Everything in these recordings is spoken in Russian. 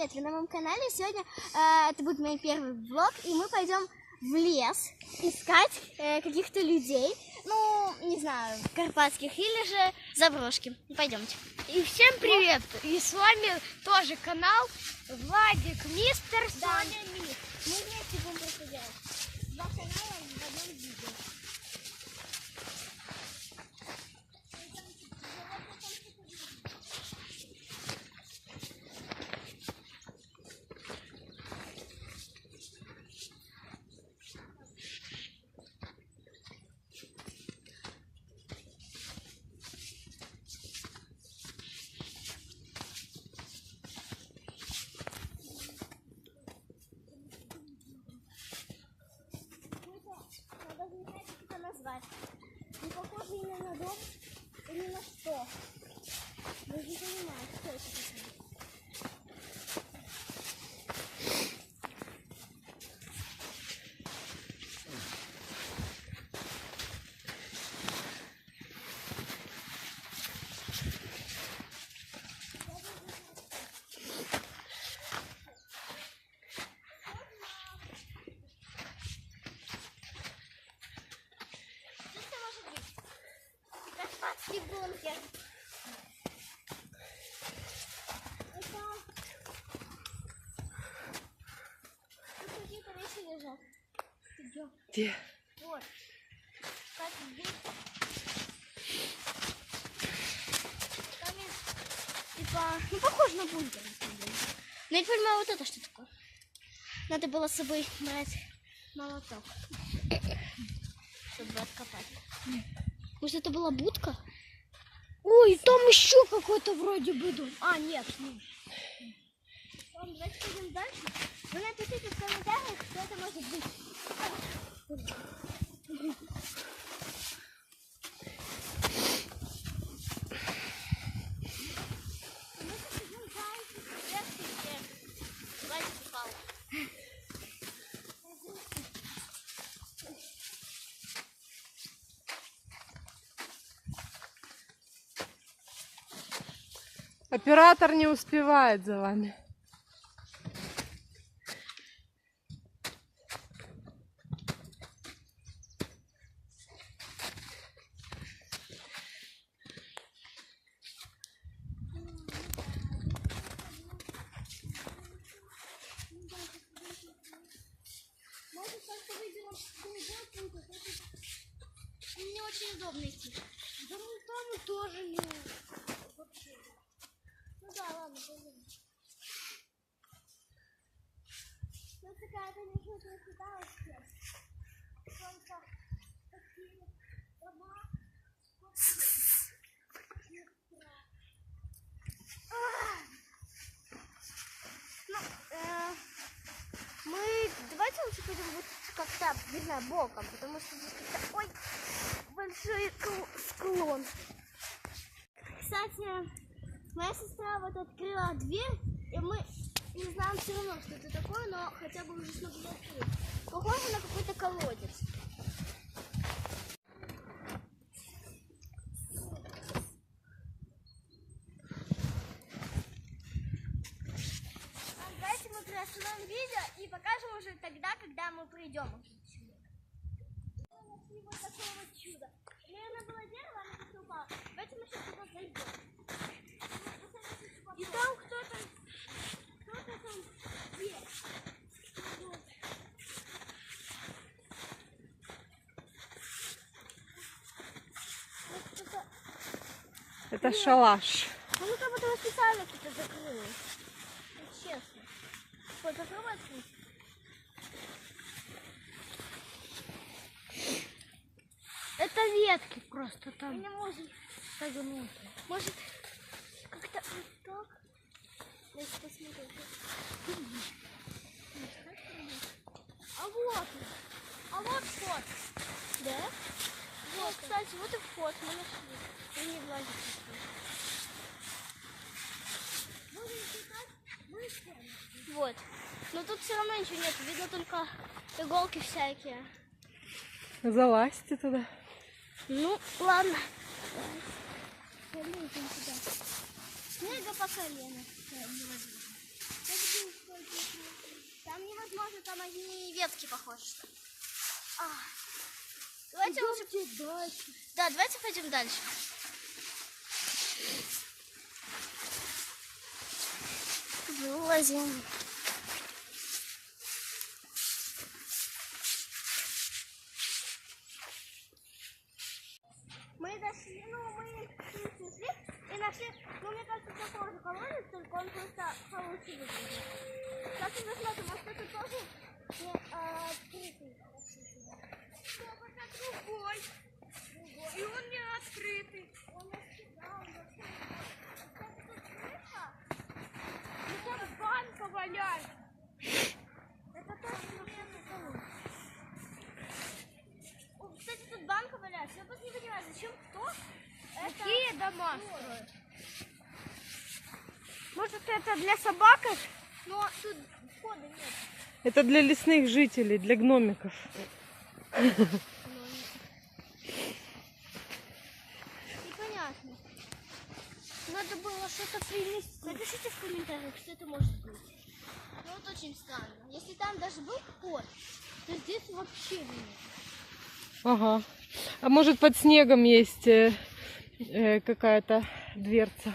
привет! Вы на моем канале. Сегодня это будет мой первый влог, и мы пойдем в лес искать каких-то людей, ну, не знаю, карпатских или же заброшки. Пойдемте. И всем привет! И с вами тоже канал Владик, мистер Соня Мисс. Мы вместе будем просто делать два канала в одном видео. Назвать. Не похоже именно на дом или на что. Вы не понимаете, что это такое. Карпатский бункер. Тут какие-то вещи лежат. Где? Вот. Как здесь. Там есть, типа, ну похоже на бункер. Но я не понимаю, вот это что такое. Надо было с собой брать молоток, чтобы откопать. Может, это была будка? Ой, там еще какой-то вроде бы дом. А, нет. Давайте пойдем дальше. Вы напишите в комментариях, что это может быть. Оператор не успевает за вами. Может, только выйдем глубокую, не очень удобно идти. Да мы там тоже не... Вообще. Ну да, ладно, пойдем. Ну такая, конечно, красота вообще. Только такие дома. Мы давайте лучше пойдем вот как-то, не знаю, боком, потому что здесь как-то, ой, большой склон. Кстати, моя сестра вот открыла дверь, и мы не знаем все равно, что это такое, но хотя бы уже смогли открыть. Похоже на какой-то колодец. Давайте мы приостановим видео и покажем уже тогда, когда мы придем. Нашли вот такое вот чудо. Наверное, было дерево, оно просто упало. Давайте мы сейчас туда зайдем. И там кто-то там есть. Вот. Вот Это шалаш. ну как будто его специально кто-то закрыл. Вот честно. Вот, попробуй открыть. Это ветки просто Мы там не можем согнуты. Может, как-то вот так? Давайте посмотрим. А вот вход. Да? Вот, кстати, вот и вход. Мы нашли. Мы не влазим. Вот. Но тут все равно ничего нет. Видно только иголки всякие. Залазьте туда. Ну, ладно. Снега по колено. ветки похоже. Давайте лучше... дальше. Да, давайте пойдем дальше. Вылазим. Мы дошли, мы пришли и нашли, мне кажется, такой же колодец, только он просто получше выглядит. Сейчас мы посмотрим, может это тоже не открытый. Это другой. И он не открытый. Он раскидал, кстати, тут крыша. Ну там банка валяется. Это точно не колодец. Кстати, тут банка валяется. Я просто не понимаю, зачем кто это... Какие дома строят? Может, это для собак? Но тут входа нет. Это для лесных жителей, для гномиков. Непонятно. Надо было что-то принести. Напишите в комментариях, что это может быть. Ну вот очень странно. Если там даже был вход, то здесь вообще нет. Ага. А может под снегом есть какая-то дверца?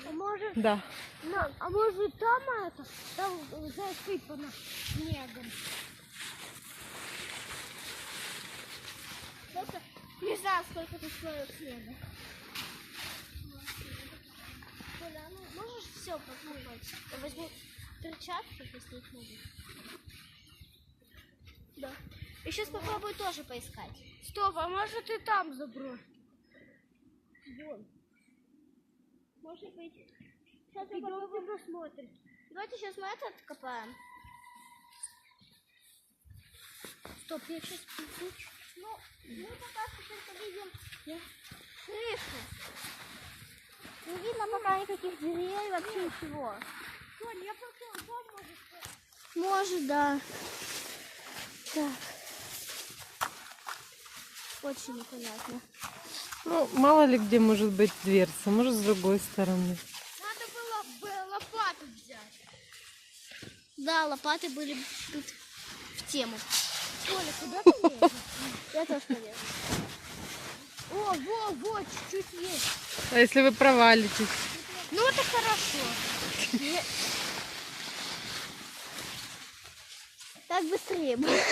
А может, Да. а может там это? Там засыпано снегом. Просто не знаю, сколько тут слоев снега. Коля, ну можешь все попробовать? Возьми перчатки, если их найдешь. Да. И сейчас попробую тоже поискать. Стоп, а может и там забрось? Вон. Может быть. Сейчас мы Идем попробуем. посмотрим. Давайте сейчас мы этот копаем. Стоп, я сейчас включу. Ну, мы пока что только видим крышу. Не видно пока никаких дверей, вообще ничего. Соня, я просто там может. Может, да. Так. Очень непонятно. Ну, мало ли где может быть дверца, может с другой стороны. Надо было бы лопату взять. Да, лопаты были тут в тему. Соня, куда ты лезешь? Я тоже полезу. О, во, чуть-чуть есть. А если вы провалитесь? Ну это хорошо. Так быстрее будет.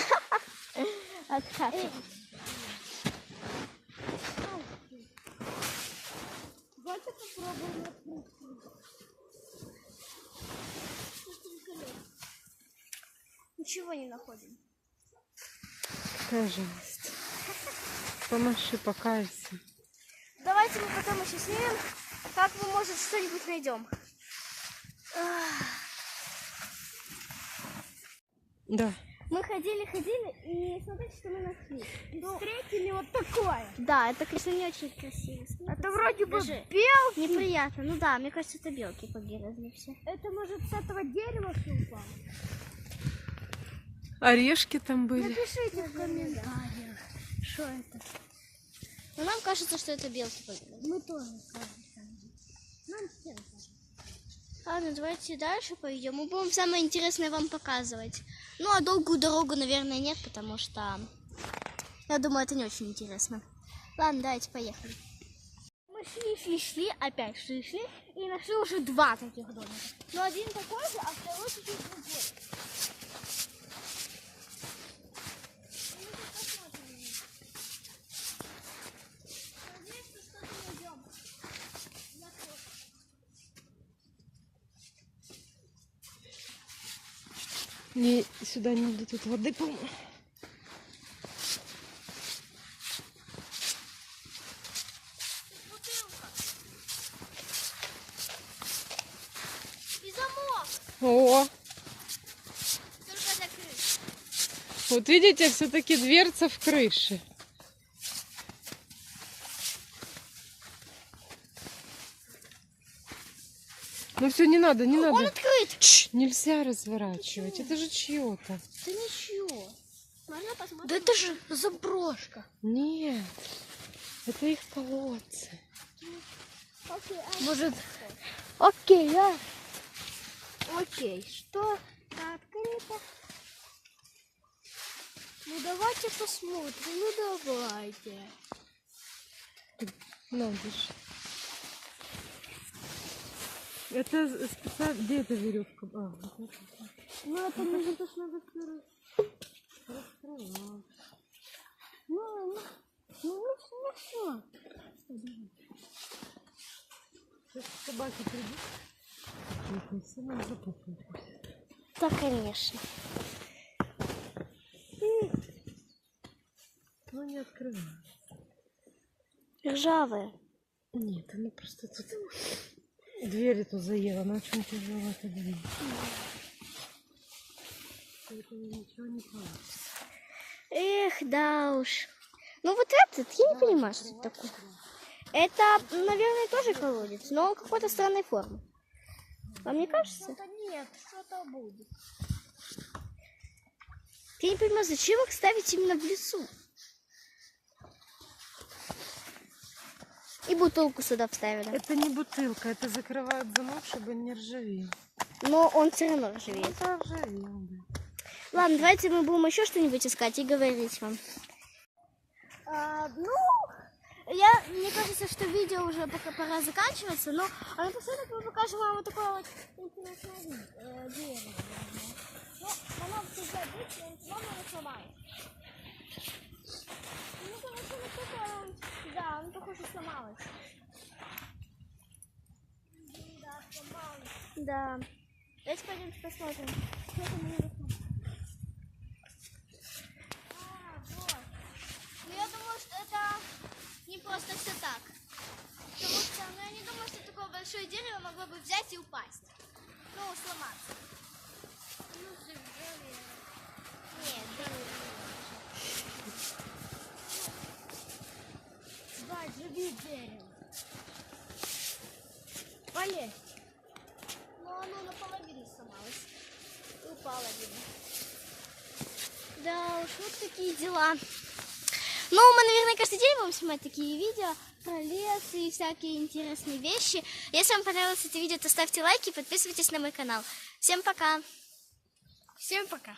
Откатывай. Давайте попробуем открыть. Ничего не находим. Какая жалость. Помаши, покайся. Давайте мы потом еще снимем, как мы, может, что-нибудь найдем. Да. Мы ходили и смотрите, что мы нашли. Встретили вот такое. Да, это, конечно, не очень красиво. Это вроде бы Даже белки. неприятно. Ну да, мне кажется, это белки погрызли все. Это может с этого дерева все упало? Орешки там были. Напишите в комментариях, что это. Но нам кажется, что это белки погрызли. Мы тоже скажем. Нам всем кажется. Ладно, давайте дальше пойдем. Мы будем самое интересное вам показывать. Ну, а долгую дорогу, наверное, нет, потому что, я думаю, это не очень интересно. Ладно, давайте поехали. Мы шли, опять шли, и нашли уже два таких домика. Но один такой же, а второй чуть-чуть другой. И мы сейчас посмотрим. Надеюсь, что что-то найдем. Не, сюда не надо, тут воды полно. Бутылка. И замок. О, Только закрыть. вот видите, все-таки дверца в крыше. Ну все, не надо, не Он надо. открыт. Чш, нельзя разворачивать, это же чье-то. Да ничего. Можно посмотреть? Да это же заброшка. Нет, это их колодцы. Окей, Может... Окей, Окей, что? открыто. Ну давайте посмотрим, ну давайте. На, держи. Это специально... Где эта веревка? А, вот это. Ну, это нужно то, что надо Раскрывать. Ну, все. Сейчас собаки придут. Чуть все нам запутают. Да, конечно. Ну, не открывай. Ржавая. Нет, она просто тут... Дверь эту заела, она очень тяжелая, эта дверь. Поэтому ничего не получится. Эх, да уж. Ну вот этот, я не понимаю, что это такое. Это, наверное, тоже колодец, но какой-то странной формы. Вам не кажется? Что-то нет, что-то будет. Я не понимаю, зачем их ставить именно в лесу? И бутылку сюда вставили. Это не бутылка, это закрывают замок, чтобы он не ржавел. Но он все равно ржавеет. Это ржавел, да. Ладно, давайте мы будем еще что-нибудь искать и говорить вам. Мне кажется, что видео уже пока пора заканчиваться, но напоследок мы покажем вам вот такое вот интересное дерево. Ну, оно все забито, но оно сломалось. Ну, короче, вот такое, да, оно похоже сломалось. Да, сломалось. Да. Давайте пойдемте посмотрим. Что там у него сломалось. Вот. Но я думаю, что это не просто все так. Потому что, я не думаю, что такое большое дерево могло бы взять и упасть. Ну, сломаться. Ну, живее. Нет, Бать, живи дерево. Полезь. но оно наполовину сломалось. И упало, видно. Да уж, вот такие дела. Ну, мы, наверное, каждый день будем снимать такие видео про лес и всякие интересные вещи. Если вам понравилось это видео, то ставьте лайки и подписывайтесь на мой канал. Всем пока! Всем пока.